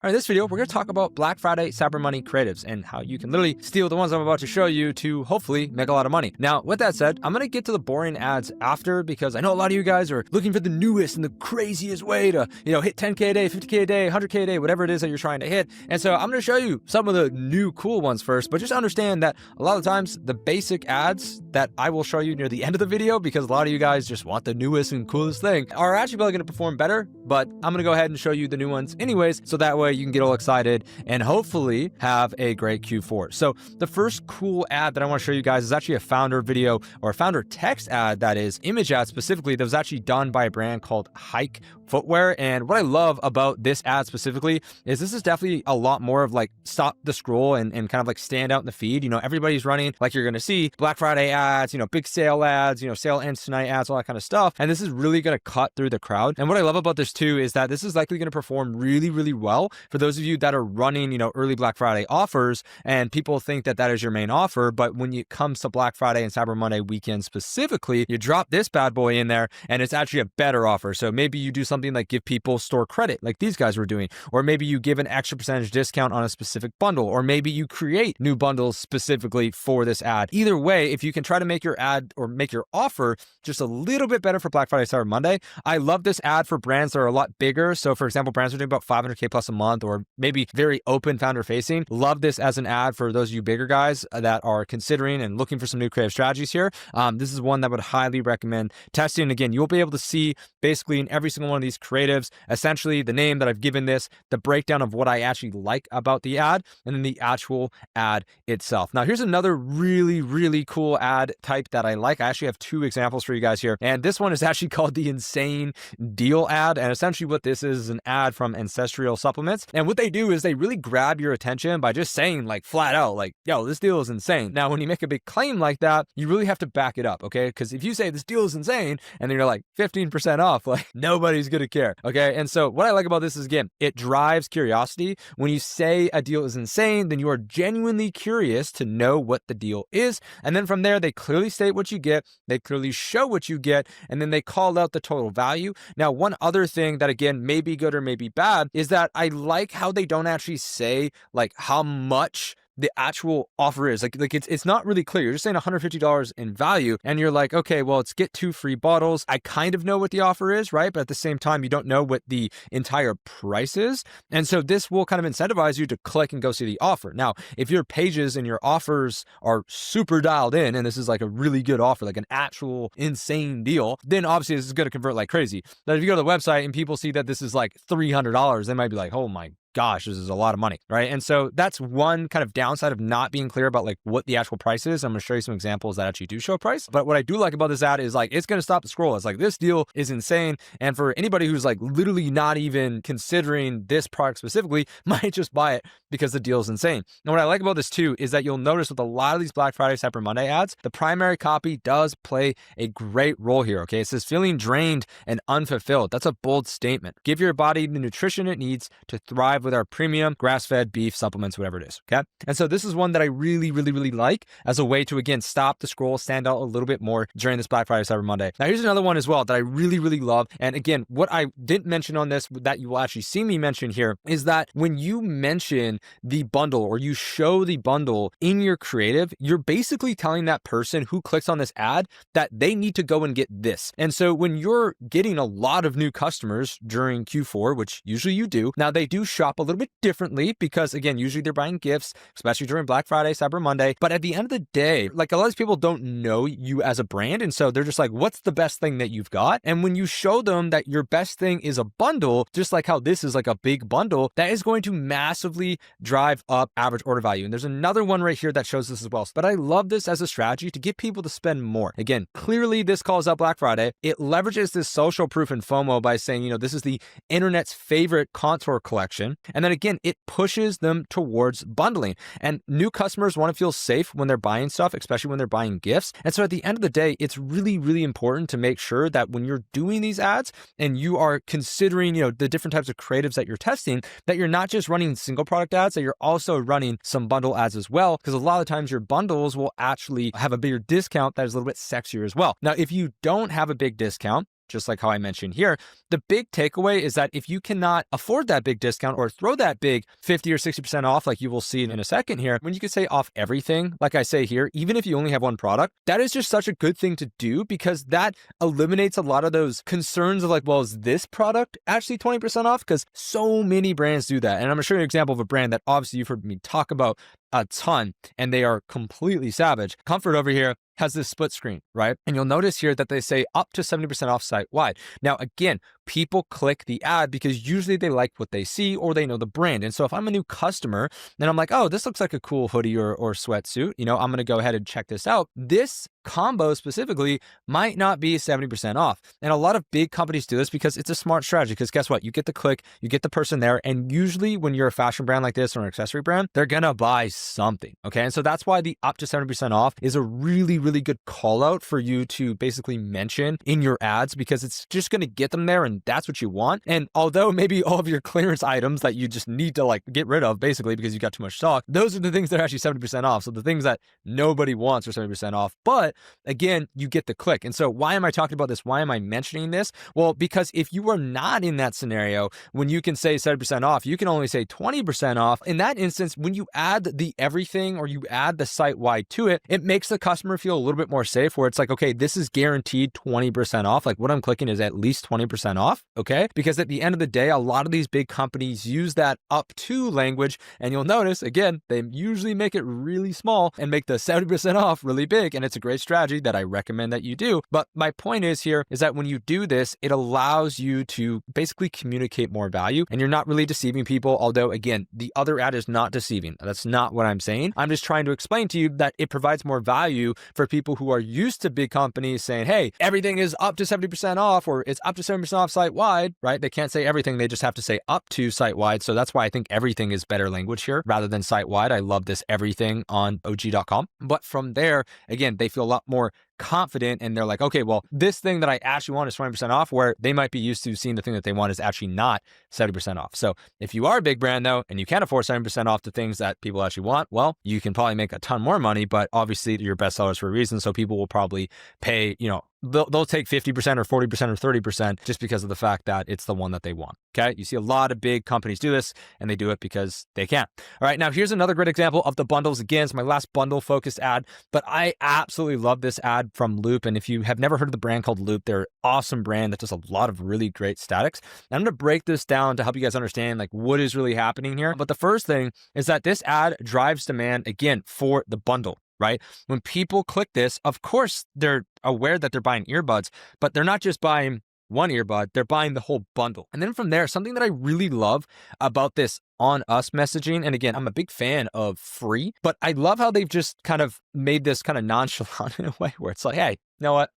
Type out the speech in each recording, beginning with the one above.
All right, in this video, we're going to talk about Black Friday Cyber Monday creatives and how you can literally steal the ones I'm about to show you to hopefully make a lot of money. Now, with that said, I'm going to get to the boring ads after because I know a lot of you guys are looking for the newest and the craziest way to, hit 10K a day, 50K a day, 100K a day, whatever it is that you're trying to hit. And so I'm going to show you some of the new cool ones first, but just understand that a lot of times the basic ads that I will show you near the end of the video, because a lot of you guys just want the newest and coolest thing, are actually probably going to perform better, but I'm going to go ahead and show you the new ones anyways, so that way you can get all excited and hopefully have a great Q4. So the first cool ad that I want to show you guys is actually a founder video, or a founder text ad, that is image ad specifically, that was actually done by a brand called Hike Footwear. And what I love about this ad specifically is this is definitely a lot more of like stop the scroll and kind of like stand out in the feed. Everybody's running, like you're going to see Black Friday ads, big sale ads, sale ends tonight ads, all that kind of stuff. And this is really going to cut through the crowd. And what I love about this too is that this is likely going to perform really, really well for those of you that are running, early Black Friday offers, and people think that that is your main offer. But when it comes to Black Friday and Cyber Monday weekend specifically, you drop this bad boy in there and it's actually a better offer. So maybe you do something like give people store credit like these guys were doing, or maybe you give an extra percentage discount on a specific bundle, or maybe you create new bundles specifically for this ad. Either way, if you can try to make your ad or make your offer just a little bit better for Black Friday, Cyber Monday. I love this ad for brands that are a lot bigger. So for example, brands are doing about 500K plus a month, or maybe very open founder facing. Love this as an ad for those of you bigger guys that are considering and looking for some new creative strategies here. This is one that I would highly recommend testing. And again, you'll be able to see basically in every single one of these creatives, essentially the name that I've given this, the breakdown of what I actually like about the ad, and then the actual ad itself. Now, here's another really, really cool ad type that I like. I actually have two examples for you guys here. And this one is actually called the Insane Deal ad. And essentially what this is an ad from Ancestral Supplements. And what they do is they really grab your attention by just saying like flat out, like, yo, this deal is insane. Now, when you make a big claim like that, you really have to back it up, okay? Because if you say this deal is insane and then you're like 15% off, like nobody's going to care, okay? And so what I like about this is, again, it drives curiosity. When you say a deal is insane, then you are genuinely curious to know what the deal is. And then from there, they clearly state what you get, they clearly show what you get, and then they call out the total value. Now, one other thing that, again, may be good or may be bad is that I like how they don't actually say like how much the actual offer is. Like it's not really clear. You're just saying $150 in value, and you're like, okay, well, it's get 2 free bottles. I kind of know what the offer is, right? But at the same time, you don't know what the entire price is. And so this will kind of incentivize you to click and go see the offer. Now, if your pages and your offers are super dialed in, and this is like a really good offer, like an actual insane deal, then obviously this is going to convert like crazy. But if you go to the website and people see that this is like $300, they might be like, oh my gosh, this is a lot of money, right? And so that's one kind of downside of not being clear about like what the actual price is. I'm going to show you some examples that actually do show a price. But what I do like about this ad is like, it's going to stop the scroll. It's like, this deal is insane. And for anybody who's like literally not even considering this product specifically, might just buy it because the deal is insane. And what I like about this too is that you'll notice with a lot of these Black Friday, Cyber Monday ads, the primary copy does play a great role here, okay? It says feeling drained and unfulfilled. That's a bold statement. Give your body the nutrition it needs to thrive with our premium grass-fed beef supplements, whatever it is, okay? And so this is one that I really, really, really like as a way to, again, stop the scroll, stand out a little bit more during this Black Friday, Cyber Monday. Now, here's another one as well that I really, really love. And again, what I didn't mention on this that you will actually see me mention here is that when you mention the bundle or you show the bundle in your creative, you're basically telling that person who clicks on this ad that they need to go and get this. And so when you're getting a lot of new customers during Q4, which usually you do, now they do shop a little bit differently because, again, usually they're buying gifts, especially during Black Friday, Cyber Monday. But at the end of the day, like a lot of people don't know you as a brand. And so they're just like, what's the best thing that you've got? And when you show them that your best thing is a bundle, just like how this is like a big bundle, that is going to massively drive up average order value. And there's another one right here that shows this as well. But I love this as a strategy to get people to spend more. Again, clearly this calls out Black Friday. It leverages this social proof and FOMO by saying, this is the internet's favorite contour collection. And then again, it pushes them towards bundling. And new customers want to feel safe when they're buying stuff, especially when they're buying gifts. And so at the end of the day, it's really, really important to make sure that when you're doing these ads and you are considering, the different types of creatives that you're testing, that you're not just running single product ads, that you're also running some bundle ads as well. Because a lot of times your bundles will actually have a bigger discount that is a little bit sexier as well. Now, if you don't have a big discount, just like how I mentioned here. The big takeaway is that if you cannot afford that big discount or throw that big 50 or 60% off, like you will see in a second here, when you can say off everything, like I say here, even if you only have one product, that is just such a good thing to do because that eliminates a lot of those concerns of like, well, is this product actually 20% off? Because so many brands do that. And I'm going to show you an example of a brand that obviously you've heard me talk about a ton, and they are completely savage. Comfort over here has this split screen, right? And you'll notice here that they say up to 70% off site wide. Now, again, people click the ad because usually they like what they see or they know the brand. And so if I'm a new customer and I'm like, oh, this looks like a cool hoodie or sweatsuit, I'm going to go ahead and check this out. This combo specifically might not be 70% off. And a lot of big companies do this because it's a smart strategy. Because guess what? You get the click, you get the person there. And usually when you're a fashion brand like this or an accessory brand, they're going to buy something. Okay. And so that's why the up to 70% off is a really, really good call out for you to basically mention in your ads because it's just going to get them there and that's what you want. And although maybe all of your clearance items that you just need to like get rid of basically because you got too much stock, those are the things that are actually 70% off. So the things that nobody wants are 70% off. But again, you get the click. And so why am I talking about this? Why am I mentioning this? Well, because if you are not in that scenario, when you can say 70% off, you can only say 20% off. In that instance, when you add the everything or you add the site wide to it, it makes the customer feel a little bit more safe where it's like, okay, this is guaranteed 20% off. Like what I'm clicking is at least 20% off. Okay. Because at the end of the day, a lot of these big companies use that up to language. And you'll notice again, they usually make it really small and make the 70% off really big. And it's a great strategy that I recommend that you do. But my point is here is that when you do this, it allows you to basically communicate more value and you're not really deceiving people. Although again, the other ad is not deceiving. That's not what I'm saying. I'm just trying to explain to you that it provides more value for people who are used to big companies saying, hey, everything is up to 70% off or it's up to 70% off site wide, right? They can't say everything. They just have to say up to site wide. So that's why I think everything is better language here rather than site wide. I love this everything on OG.com. But from there, again, they feel a lot more confident and they're like, okay, well, this thing that I actually want is 20% off, where they might be used to seeing the thing that they want is actually not 70% off. So if you are a big brand though, and you can't afford 70% off the things that people actually want, well, you can probably make a ton more money, but obviously you're best sellers for a reason. So people will probably pay, they'll take 50% or 40% or 30% just because of the fact that it's the one that they want. Okay. You see a lot of big companies do this and they do it because they can. All right. Now here's another great example of the bundles. Again, it's my last bundle focused ad, but I absolutely love this ad from Loop. And if you have never heard of the brand called Loop, they're an awesome brand that does a lot of really great statics. And I'm going to break this down to help you guys understand like what is really happening here. But the first thing is that this ad drives demand again for the bundle. Right? When people click this, of course, they're aware that they're buying earbuds, but they're not just buying one earbud, they're buying the whole bundle. And then from there, something that I really love about this on us messaging, and again, I'm a big fan of free, but I love how they've just kind of made this kind of nonchalant in a way where it's like, hey, you know what?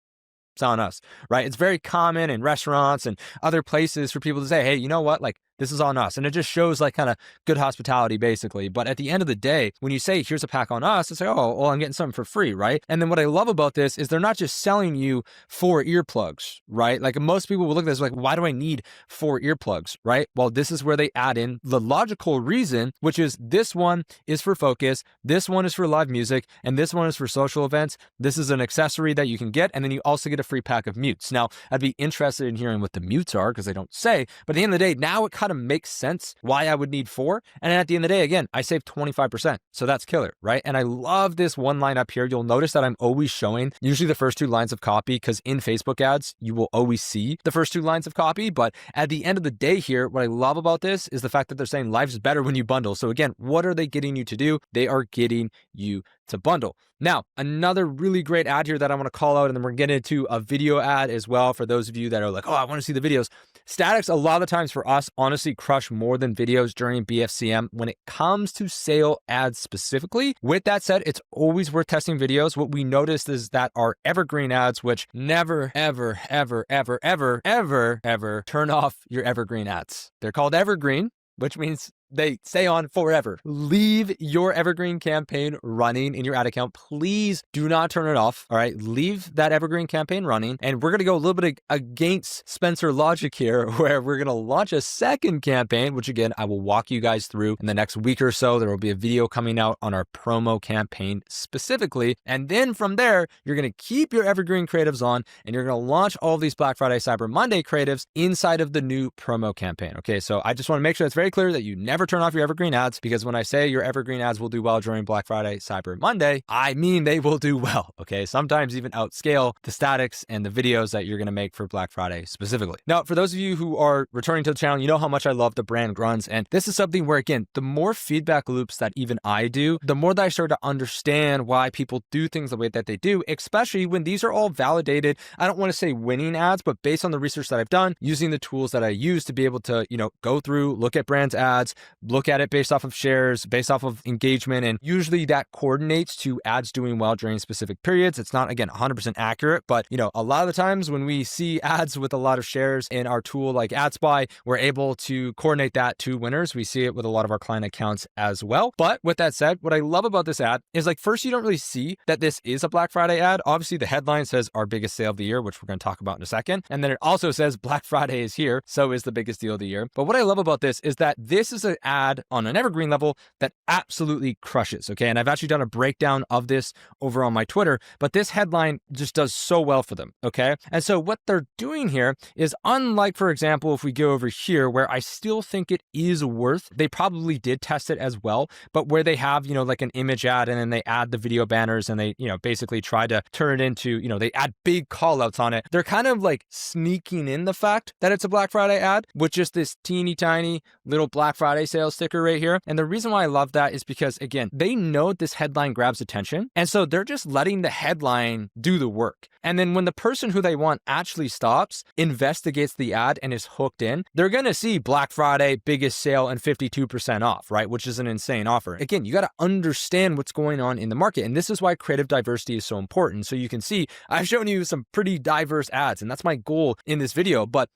It's on us, right? It's very common in restaurants and other places for people to say, hey, you know what? Like, this is on us. And it just shows like kind of good hospitality basically. But at the end of the day, when you say, here's a pack on us, it's like, oh, well, I'm getting something for free, right? And then what I love about this is they're not just selling you 4 earplugs, right? Like most people will look at this like, why do I need 4 earplugs, right? Well, this is where they add in the logical reason, which is this one is for focus, this one is for live music, and this one is for social events. This is an accessory that you can get, and then you also get a free pack of mutes. Now, I'd be interested in hearing what the mutes are because they don't say, but at the end of the day, now it kind of makes sense why I would need 4. And at the end of the day, again, I save 25%. So that's killer, right? And I love this one line up here. You'll notice that I'm always showing usually the first 2 lines of copy because in Facebook ads, you will always see the first 2 lines of copy. But at the end of the day here, what I love about this is the fact that they're saying life is better when you bundle. So again, what are they getting you to do? They are getting you to bundle. Now, another really great ad here that I want to call out, and then we're getting into a video ad as well for those of you that are like, oh, I want to see the videos. Statics, a lot of the times for us, honestly, crush more than videos during BFCM when it comes to sale ads specifically. With that said, it's always worth testing videos. What we noticed is that our Evergreen ads, which never, ever, ever, ever, ever, ever, ever turn off your Evergreen ads. They're called Evergreen, which means they stay on forever. Leave your Evergreen campaign running in your ad account. Please do not turn it off. All right. Leave that Evergreen campaign running. And we're going to go a little bit against Spencer logic here, where we're going to launch a second campaign, which again, I will walk you guys through in the next week or so. There will be a video coming out on our promo campaign specifically. And then from there, you're going to keep your Evergreen creatives on, and you're going to launch all of these Black Friday, Cyber Monday creatives inside of the new promo campaign. Okay. So I just want to make sure it's very clear that you never turn off your Evergreen ads, because when I say your Evergreen ads will do well during Black Friday, Cyber Monday, I mean they will do well. Okay. Sometimes even outscale the statics and the videos that you're going to make for Black Friday specifically. Now, for those of you who are returning to the channel, you know how much I love the brand runs. And this is something where, again, the more feedback loops that even I do, the more that I start to understand why people do things the way that they do, especially when these are all validated. I don't want to say winning ads, but based on the research that I've done, using the tools that I use to be able to, go through, look at brands ads, look at it based off of shares, based off of engagement. And usually that coordinates to ads doing well during specific periods. It's not, again, 100% accurate, but a lot of the times when we see ads with a lot of shares in our tool like AdSpy, we're able to coordinate that to winners. We see it with a lot of our client accounts as well. But with that said, what I love about this ad is, like, first, you don't really see that this is a Black Friday ad. Obviously, the headline says our biggest sale of the year, which we're going to talk about in a second. And then it also says Black Friday is here. So is the biggest deal of the year. But what I love about this is that this is an ad on an Evergreen level that absolutely crushes. Okay. And I've actually done a breakdown of this over on my Twitter, but this headline just does so well for them. Okay. And so what they're doing here is, unlike, for example, if we go over here, where I still think it is worth, they probably did test it as well, but where they have, like an image ad, and then they add the video banners, and they, basically try to turn it into, they add big call outs on it. They're kind of like sneaking in the fact that it's a Black Friday ad with just this teeny tiny little Black Friday sales sticker right here. And the reason why I love that is because, again, they know this headline grabs attention. And so they're just letting the headline do the work. And then when the person who they want actually stops, investigates the ad, and is hooked in, they're going to see Black Friday, biggest sale, and 52% off, right? Which is an insane offer. Again, you got to understand what's going on in the market. And this is why creative diversity is so important. So you can see, I've shown you some pretty diverse ads, and that's my goal in this video. But,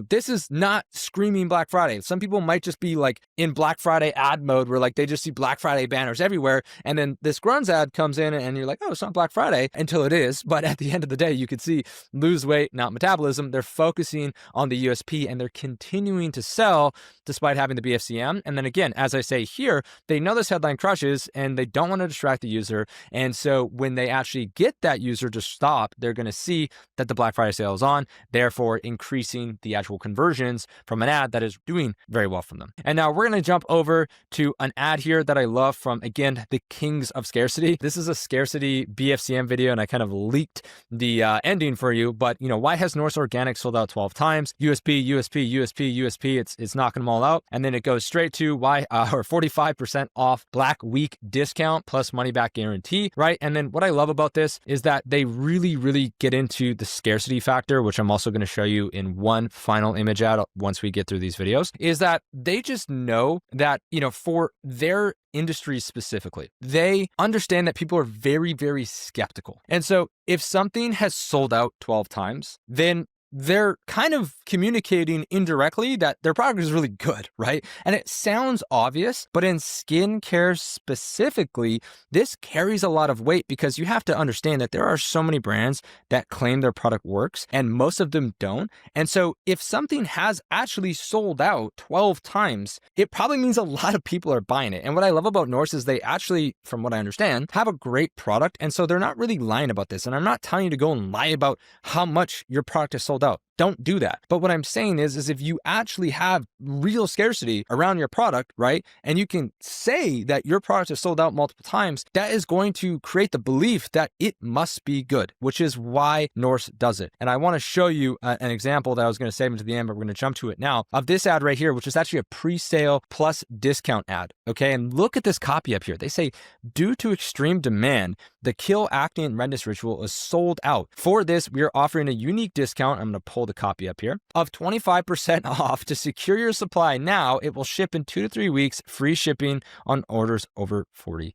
this is not screaming Black Friday. Some people might just be like in Black Friday ad mode, where like they just see Black Friday banners everywhere. And then this Grunz ad comes in, and you're like, oh, it's not Black Friday, until it is. But at the end of the day, you could see lose weight, not metabolism. They're focusing on the USP, and they're continuing to sell despite having the BFCM. And then again, as I say here, they know this headline crushes, and they don't want to distract the user. And so when they actually get that user to stop, they're going to see that the Black Friday sale is on, therefore increasing the actual conversions from an ad that is doing very well from them. And now we're going to jump over to an ad here that I love from, again, the kings of scarcity. This is a scarcity BFCM video, and I kind of leaked the ending for you. But, why has Norse Organic sold out 12 times? USP, USP, USP, USP. It's knocking them all out. And then it goes straight to why, or 45% off Black Week discount plus money back guarantee, right? And then what I love about this is that they really, really get into the scarcity factor, which I'm also going to show you in one final image ad once we get through these videos, is that they just know that, for their industry specifically, they understand that people are very, very skeptical. And so if something has sold out 12 times, then they're kind of communicating indirectly that their product is really good, right? And it sounds obvious, but in skincare specifically, this carries a lot of weight, because you have to understand that there are so many brands that claim their product works, and most of them don't. And so if something has actually sold out 12 times, it probably means a lot of people are buying it. And what I love about Norse is they actually, from what I understand, have a great product. And so they're not really lying about this. And I'm not telling you to go and lie about how much your product is sold out. Don't do that. But what I'm saying is if you actually have real scarcity around your product, right, and you can say that your product is sold out multiple times, that is going to create the belief that it must be good, which is why Norse does it. And I want to show you an example that I was going to save into the end, but we're going to jump to it now, of this ad right here, which is actually a pre-sale plus discount ad. Okay. And look at this copy up here. They say, due to extreme demand, the Kill Acne and Redness Ritual is sold out. For this, we are offering a unique discount. I'm going to pull the copy up here of 25% off. To secure your supply now, it will ship in 2 to 3 weeks, free shipping on orders over $40.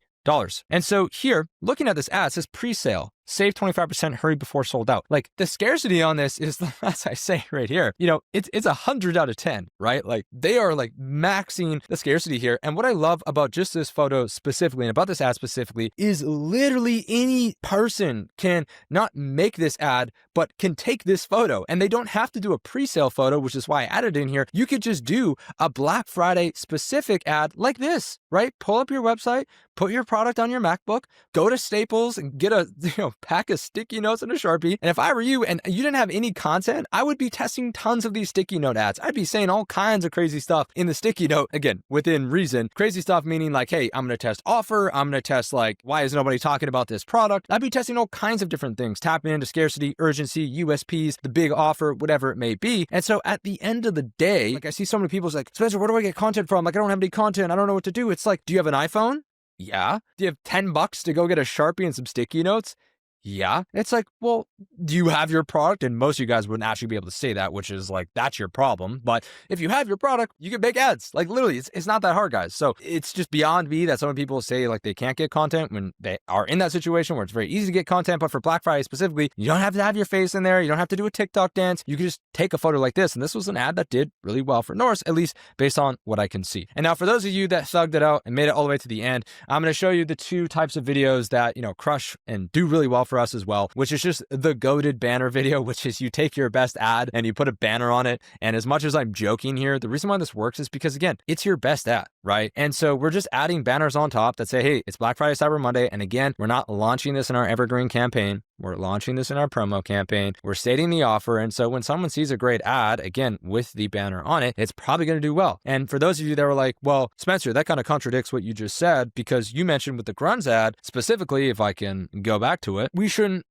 And so here, looking at this ad, it says pre-sale. save 25%, hurry before sold out. Like the scarcity on this is, as I say right here, you know, it's 100 out of 10, right? Like they are like maxing the scarcity here. And what I love about just this photo specifically and about this ad specifically is literally any person can not make this ad, but can take this photo, and they don't have to do a pre-sale photo, which is why I added in here. You could just do a Black Friday specific ad like this, right? Pull up your website, put your product on your MacBook, go to Staples and get a pack of sticky notes and a Sharpie. And if I were you and you didn't have any content, I would be testing tons of these sticky note ads. I'd be saying all kinds of crazy stuff in the sticky note, again, within reason. Crazy stuff meaning like, hey, I'm going to test offer. I'm going to test like, why is nobody talking about this product? I'd be testing all kinds of different things, tapping into scarcity, urgency, USPs, the big offer, whatever it may be. And so at the end of the day, like I see so many people's like, Spencer, where do I get content from? Like, I don't have any content. I don't know what to do. It's like, do you have an iPhone? Yeah. Do you have $10 to go get a Sharpie and some sticky notes? Yeah. It's like, well, do you have your product? And most of you guys wouldn't actually be able to say that, which is like, that's your problem. But if you have your product, you can make ads. Like literally, it's not that hard, guys. So it's just beyond me that some people say like they can't get content when they are in that situation where it's very easy to get content. But for Black Friday specifically, you don't have to have your face in there. You don't have to do a TikTok dance. You can just take a photo like this. And this was an ad that did really well for Norse, at least based on what I can see. And now for those of you that thugged it out and made it all the way to the end, I'm going to show you the two types of videos that, crush and do really well for us as well, which is just the goated banner video, which is you take your best ad and you put a banner on it. And as much as I'm joking here, the reason why this works is because, again, it's your best ad, right? And so we're just adding banners on top that say, hey, it's Black Friday, Cyber Monday. And again, we're not launching this in our Evergreen campaign. We're launching this in our promo campaign. We're stating the offer. And so when someone sees a great ad, again, with the banner on it, it's probably going to do well. And for those of you that were like, well, Spencer, that kind of contradicts what you just said, because you mentioned with the Grunz ad, specifically, if I can go back to it, we shouldn't,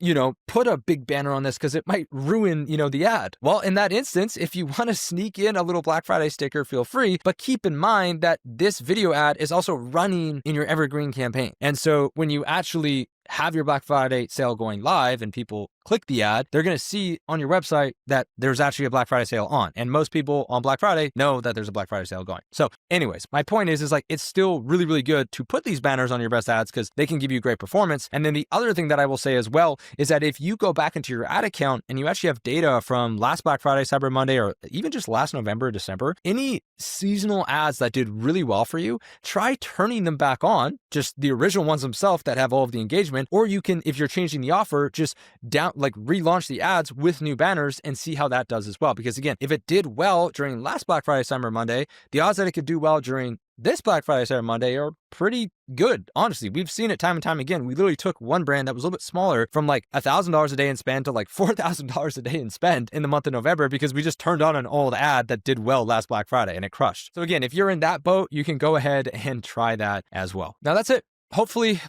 put a big banner on this because it might ruin, the ad. Well, in that instance, if you want to sneak in a little Black Friday sticker, feel free, but keep in mind that this video ad is also running in your Evergreen campaign. And so when you actually have your Black Friday sale going live and people click the ad, they're going to see on your website that there's actually a Black Friday sale on. And most people on Black Friday know that there's a Black Friday sale going. So anyways, my point is like, it's still really, really good to put these banners on your best ads because they can give you great performance. And then the other thing that I will say as well is that if you go back into your ad account and you actually have data from last Black Friday, Cyber Monday, or even just last November, December, any seasonal ads that did really well for you, try turning them back on, just the original ones themselves that have all of the engagement. Or you can, if you're changing the offer, just relaunch the ads with new banners and see how that does as well. Because again, if it did well during last Black Friday, Cyber Monday, the odds that it could do well during this Black Friday, Cyber Monday are pretty good. Honestly, we've seen it time and time again. We literally took one brand that was a little bit smaller from like $1,000 a day in spend to like $4,000 a day in spend in the month of November because we just turned on an old ad that did well last Black Friday and it crushed. So again, if you're in that boat, you can go ahead and try that as well. Now that's it. Hopefully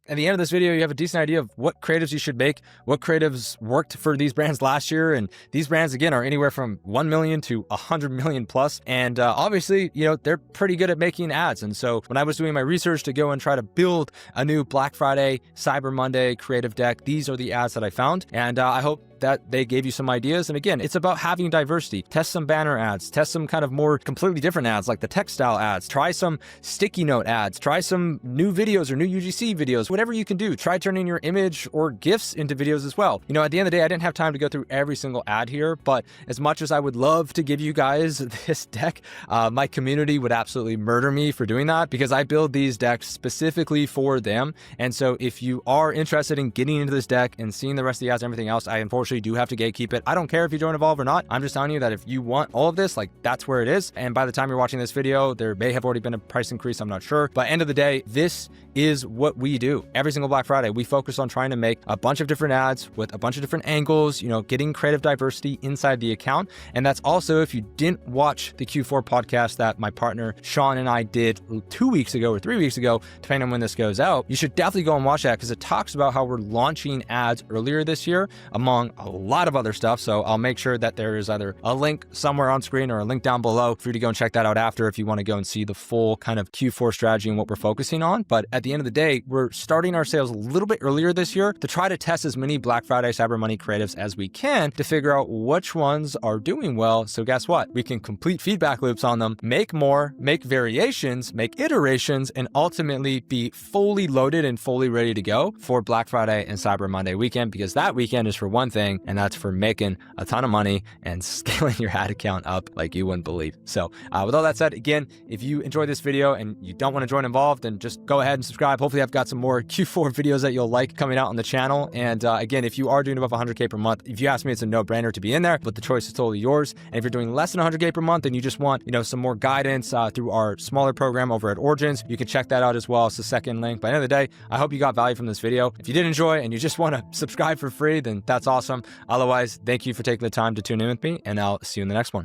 at the end of this video, you have a decent idea of what creatives you should make, what creatives worked for these brands last year. And these brands, again, are anywhere from 1 million to 100 million plus. And obviously, they're pretty good at making ads. And so when I was doing my research to go and try to build a new Black Friday, Cyber Monday creative deck, these are the ads that I found. And I hope that they gave you some ideas. And again, it's about having diversity. Test some banner ads, test some kind of more completely different ads like the textile ads, try some sticky note ads, try some new videos or new UGC videos, whatever you can do. Try turning your image or GIFs into videos as well. At the end of the day, I didn't have time to go through every single ad here, but as much as I would love to give you guys this deck, my community would absolutely murder me for doing that because I build these decks specifically for them. And so if you are interested in getting into this deck and seeing the rest of the ads and everything else, I unfortunately do have to gatekeep it. I don't care if you join Evolve or not. I'm just telling you that if you want all of this, that's where it is. And by the time you're watching this video, there may have already been a price increase. I'm not sure. But end of the day, this is what we do. Every single Black Friday, we focus on trying to make a bunch of different ads with a bunch of different angles, getting creative diversity inside the account. And that's also, if you didn't watch the Q4 podcast that my partner Sean and I did 2 weeks ago or 3 weeks ago, depending on when this goes out, you should definitely go and watch that because it talks about how we're launching ads earlier this year among a lot of other stuff. So I'll make sure that there is either a link somewhere on screen or a link down below for you to go and check that out after if you want to go and see the full kind of Q4 strategy and what we're focusing on. But at the end of the day, we're starting starting our sales a little bit earlier this year to try to test as many Black Friday Cyber Money creatives as we can to figure out which ones are doing well. So guess what? We can complete feedback loops on them, make more, make variations, make iterations, and ultimately be fully loaded and fully ready to go for Black Friday and Cyber Monday weekend, because that weekend is for one thing, and that's for making a ton of money and scaling your ad account up like you wouldn't believe. So with all that said, again, if you enjoyed this video and you don't want to join involved, then just go ahead and subscribe. Hopefully I've got some more Q4 videos that you'll like coming out on the channel. And again, if you are doing above 100K per month, if you ask me, it's a no-brainer to be in there, but the choice is totally yours. And if you're doing less than 100K per month and you just want, some more guidance through our smaller program over at Origins, you can check that out as well. It's the second link. By the end of the day, I hope you got value from this video. If you did enjoy and you just want to subscribe for free, then that's awesome. Otherwise, thank you for taking the time to tune in with me, and I'll see you in the next one.